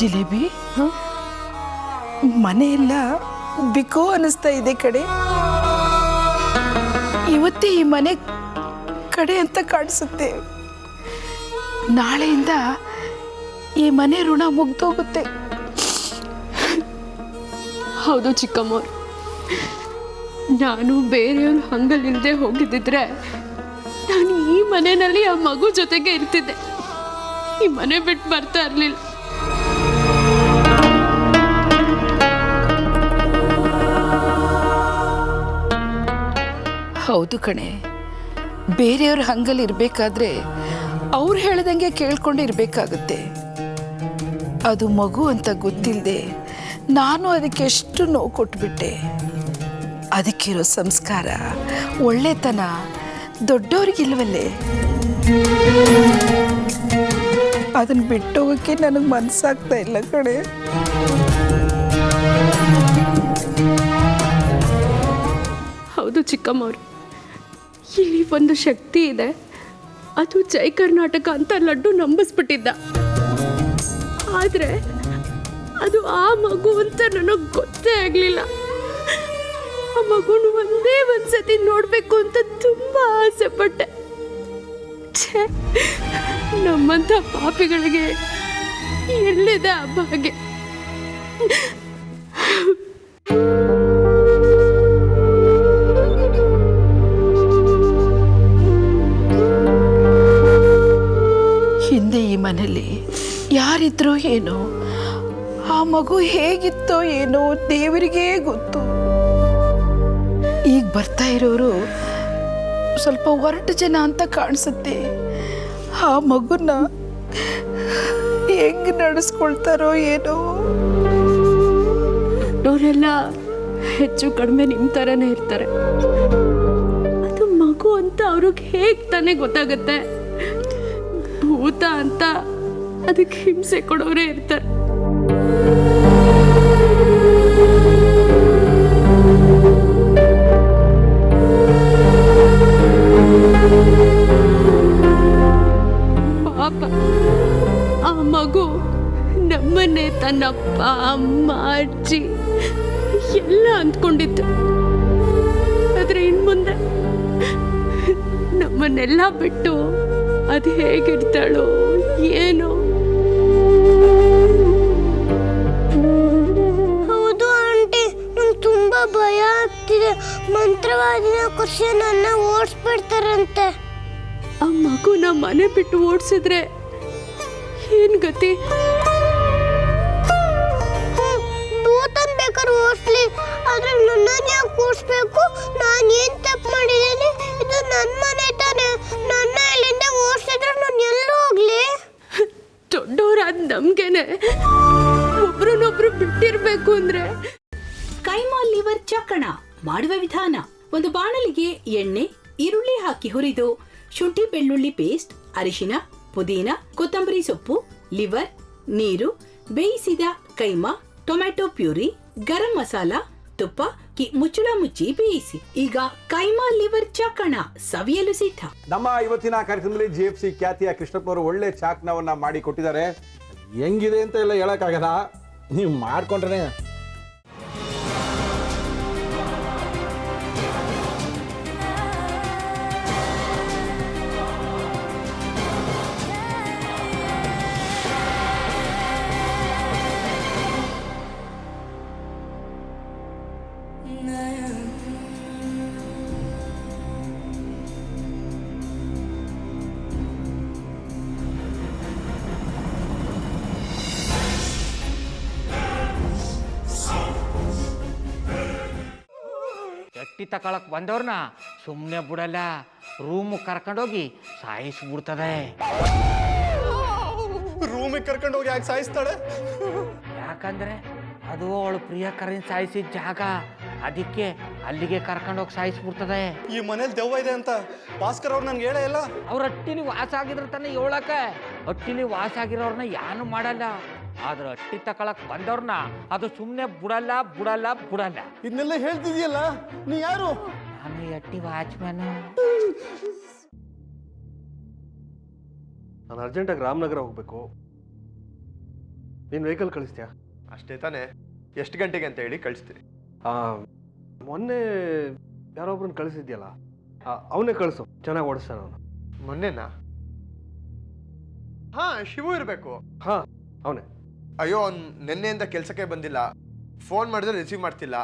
ಜಿಲೇಬಿ ಮನೆಯೆಲ್ಲ ಬಿಕೋ ಅನಿಸ್ತಾ ಇದೆ ಕಡೆ. ಇವತ್ತೇ ಈ ಮನೆ ಕಡೆ ಅಂತ ಕಾಣಿಸುತ್ತೆ. ನಾಳೆಯಿಂದ ಈ ಮನೆ ಋಣ ಮುಗ್ದೋಗುತ್ತೆ. ಹೌದು ಚಿಕ್ಕಮ್ಮ, ನಾನು ಬೇರೆಯವ್ರ ಹಂಗಲಿಲ್ಲದೆ ಹೋಗಿದ್ದಿದ್ರೆ ನಾನು ಈ ಮನೆಯಲ್ಲಿ ಆ ಮಗು ಜೊತೆಗೆ ಇರ್ತಿದ್ದೆ. ಈ ಮನೆ ಬಿಟ್ಟು ಬರ್ತಾ ಇರಲಿಲ್ಲ. ಹೌದು ಕಣೆ, ಬೇರೆಯವ್ರ ಹಂಗಲ್ಲಿ ಇರಬೇಕಾದ್ರೆ ಅವ್ರು ಹೇಳ್ದಂಗೆ ಕೇಳ್ಕೊಂಡು ಇರಬೇಕಾಗುತ್ತೆ. ಅದು ಮಗು ಅಂತ ಗೊತ್ತಿಲ್ಲದೆ ನಾನು ಅದಕ್ಕೆ ಎಷ್ಟು ನೋವು ಕೊಟ್ಬಿಟ್ಟೆ. ಅದಕ್ಕಿರೋ ಸಂಸ್ಕಾರ, ಒಳ್ಳೆತನ ದೊಡ್ಡವ್ರಿಗಿಲ್ವಲ್ಲೇ. ಅದನ್ನು ಬಿಟ್ಟೋಗಕ್ಕೆ ನನಗೆ ಮನಸ್ಸಾಗ್ತಾ ಇಲ್ಲ ಕಣೆ. ಹೌದು ಚಿಕ್ಕಮ್ಮವ್ರು, ಇಲ್ಲಿ ಒಂದು ಶಕ್ತಿ ಇದೆ. ಅದು ಜೈ ಕರ್ನಾಟಕ ಅಂತ ಲಡ್ಡು ನಂಬಿಸ್ಬಿಟ್ಟಿದ್ದ. ಆದರೆ ಅದು ಆ ಮಗು ಅಂತ ನನಗೆ ಗೊತ್ತೇ ಆಗಲಿಲ್ಲ. ಆ ಮಗುನ ಒಂದೇ ಒಂದ್ಸತಿ ನೋಡಬೇಕು ಅಂತ ತುಂಬ ಆಸೆ ಪಟ್ಟೆ. ನಮ್ಮಂಥ ಪಾಪಿಗಳಿಗೆ ಎಲ್ಲಿದೆ ಆ ಭಾಗ್ಯ? ಹಿಂದೆ ಈ ಮನೇಲಿ ಯಾರಿದ್ರೋ ಏನೋ, ಆ ಮಗು ಹೇಗಿತ್ತೋ ಏನೋ ದೇವರಿಗೇ ಗೊತ್ತು. ಈಗ ಬರ್ತಾ ಇರೋರು ಸ್ವಲ್ಪ ಹೊರಟು ಜನ ಅಂತ ಕಾಣಿಸುತ್ತೆ. ಆ ಮಗುನ ಹೆಂಗ್ ನಡೆಸ್ಕೊಳ್ತಾರೋ ಏನೋ. ಅವರೆಲ್ಲ ಹೆಚ್ಚು ಕಡಿಮೆ ನಿಮ್ಮ ಥರನೇ ಇರ್ತಾರೆ. ಅದು ಮಗು ಅಂತ ಅವ್ರಿಗೆ ಹೇಗೆ ತಾನೇ ಗೊತ್ತಾಗುತ್ತೆ? ಭೂತ ಅಂತ ಅದಕ್ಕೆ ಹಿಂಸೆ ಕೊಡೋರೇ ಇರ್ತಾರೆ. ಪಾಪ ಆ ಮಗು ನಮ್ಮನ್ನೇ ತನ್ನಪ್ಪ ಅಮ್ಮ ಅಜ್ಜಿ ಎಲ್ಲ ಅಂದ್ಕೊಂಡಿತ್ತು. ಆದ್ರೆ ಇನ್ಮುಂದೆ ನಮ್ಮನ್ನೆಲ್ಲ ಬಿಟ್ಟು ಅದು ಹೇಗಿರ್ತಾಳೋ ಏನೋ. ಹೌದು ಆಂಟಿ, ನಂಗೆ ತುಂಬಾ ಭಯ ಆಗ್ತಿದೆ. ಮಂತ್ರವಾದಿನ ಖುಷಿ ನನ್ನ ಓಡಿಸ್ಬಿಡ್ತಾರಂತೆ. ಆ ಮಗುನ ಮನೆ ಬಿಟ್ಟು ಓಡಿಸಿದ್ರೆ ಏನ್ ಗತಿ? ಭೂತನ್ ಬೇಕಾದ್ರೆ ಓಡಿಸ್ಲಿ, ಆದ್ರೆ ನನ್ನನ್ನು ಯಾಕೆ ಓಡಿಸ್ಬೇಕು? ನಾನು ಏನ್ ತಪ್ಪು ಮಾಡಿದ್ದೀನಿ? ಇದು ನನ್ನ ಮನೆ ತಾನೆ. ನನ್ನ ಇಲ್ಲಿಂದ ಓಡಿಸಿದ್ರೆ ನಾನು ಎಲ್ಲೂ ಹೋಗ್ಲಿ? ದೊಡ್ಡವರಾದ ನಮ್ಗೇನೆ ಒಬ್ರನ್ನೊಬ್ರು ಬಿಟ್ಟಿರ್ಬೇಕು ಅಂದ್ರೆ. ಕೈಮಾ ಲಿವರ್ ಚಕ್ಕಣ ಮಾಡುವ ವಿಧಾನ: ಒಂದು ಬಾಣಲಿಗೆ ಎಣ್ಣೆ, ಈರುಳ್ಳಿ ಹಾಕಿ ಹುರಿದು ಶುಂಠಿ ಬೆಳ್ಳುಳ್ಳಿ ಪೇಸ್ಟ್, ಅರಿಶಿನ, ಪುದೀನ, ಕೊತ್ತಂಬರಿ ಸೊಪ್ಪು, ಲಿವರ್, ನೀರು, ಬೇಯಿಸಿದ ಕೈಮಾ, ಟೊಮ್ಯಾಟೊ ಪ್ಯೂರಿ, ಗರಂ ಮಸಾಲ, ತುಪ್ಪ ಮುಚ್ಚಳ ಮುಚ್ಚಿ ಬೇಯಿಸಿ. ಈಗ ಕೈಮಾ ಲಿವರ್ ಚಾಕಣ ಸವಿಯಲು ಸಿದ್ಧ. ನಮ್ಮ ಇವತ್ತಿನ ಕಾರ್ಯಕ್ರಮದಲ್ಲಿ GFC ಖ್ಯಾತಿಯ ಕೃಷ್ಣಪ್ಪನವರು ಒಳ್ಳೆ ಚಾಕ್ನವನ್ನ ಮಾಡಿ ಕೊಟ್ಟಿದ್ದಾರೆ. ಹೆಂಗಿದೆ ಅಂತ ಎಲ್ಲ ಹೇಳಕ್ಕಾಗಲ್ಲ, ನೀವು ಮಾಡ್ಕೊಂಡ್ರೆ. ಎಟ್ಟಿ ತಕೊಳಕ್ ಬಂದವ್ರನ್ನ ಸುಮ್ಮನೆ ಬಿಡಲ್ಲ, ರೂಮ್ ಕರ್ಕೊಂಡೋಗಿ ಸಾಯಿಸ್ಬಿಡ್ತದೆ. ರೂಮಿಗೆ ಕರ್ಕೊಂಡೋಗಿ ಯಾಕೆ ಸಾಯಿಸ್ತಾಳೆ? ಯಾಕಂದ್ರೆ ಅದು ಅವಳು ಪ್ರಿಯಕರನ್ ಸಾಯಿಸಿದ ಜಾಗ, ಅದಕ್ಕೆ ಅಲ್ಲಿಗೆ ಕರ್ಕೊಂಡೋಗಿ ಸಾಯಿಸ್ಬಿಡ್ತದೆ. ಈ ಮನೇಲಿ ದೆವ್ವ ಇದೆ ಅಂತ ಭಾಸ್ಕರ್ ಅವ್ರು ನನ್ಗೆ ಹೇಳೇ ಇಲ್ಲ. ಅವ್ರ ಹಟ್ಟಿಲಿ ವಾಸ ಆಗಿದ್ರ ತಾನೆ ಹೇಳಕ. ಹಟ್ಟಿಲಿ ವಾಸ ಆಗಿರೋರ್ನ ಯಾನು ಮಾಡಲ್ಲ, ಆದ್ರೆ ಹಟ್ಟಿ ತಕೊಳಕ್ ಬಂದವ್ರನ್ನ ಅದು ಸುಮ್ಮನೆ ಬಿಡಲ್ಲ ಬಿಡಲ್ಲ ಬಿಡಲ್ಲ. ಇದನ್ನೆಲ್ಲ ಹೇಳ್ತಿದ್ಯಲ್ಲ, ನೀ ಯಾರು? ನಾನು ಹಟ್ಟಿ ವಾಚ್ಮ್ಯಾನ್. ನಾನು ಅರ್ಜೆಂಟಾಗಿ ರಾಮನಗರ ಹೋಗ್ಬೇಕು. ನೀನು ವೆಹಿಕಲ್ ಕಳಿಸ್ತೀಯಾ? ಅಷ್ಟೇ ತಾನೇ. ಎಷ್ಟು ಗಂಟೆಗೆ ಅಂತ ಹೇಳಿ ಕಳಿಸ್ತೀನಿ. ಮೊನ್ನೆ ಯಾರೊಬ್ರನ್ನ ಕಳಿಸಿದ್ಯಲ್ಲ, ಅವನೇ ಕಳಿಸು, ಚೆನ್ನಾಗಿ ಓಡಿಸ್ತಾನ ಅವನು. ಮೊನ್ನೆನಾ? ಹಾಂ, ಶಿವು ಇರಬೇಕು. ಹಾಂ, ಅವನೇ. ಅಯ್ಯೋ, ಅವ್ನು ನಿನ್ನೆಯಿಂದ ಕೆಲಸಕ್ಕೆ ಬಂದಿಲ್ಲ. ಫೋನ್ ಮಾಡಿದ್ರೆ ರಿಸೀವ್ ಮಾಡ್ತಿಲ್ಲ.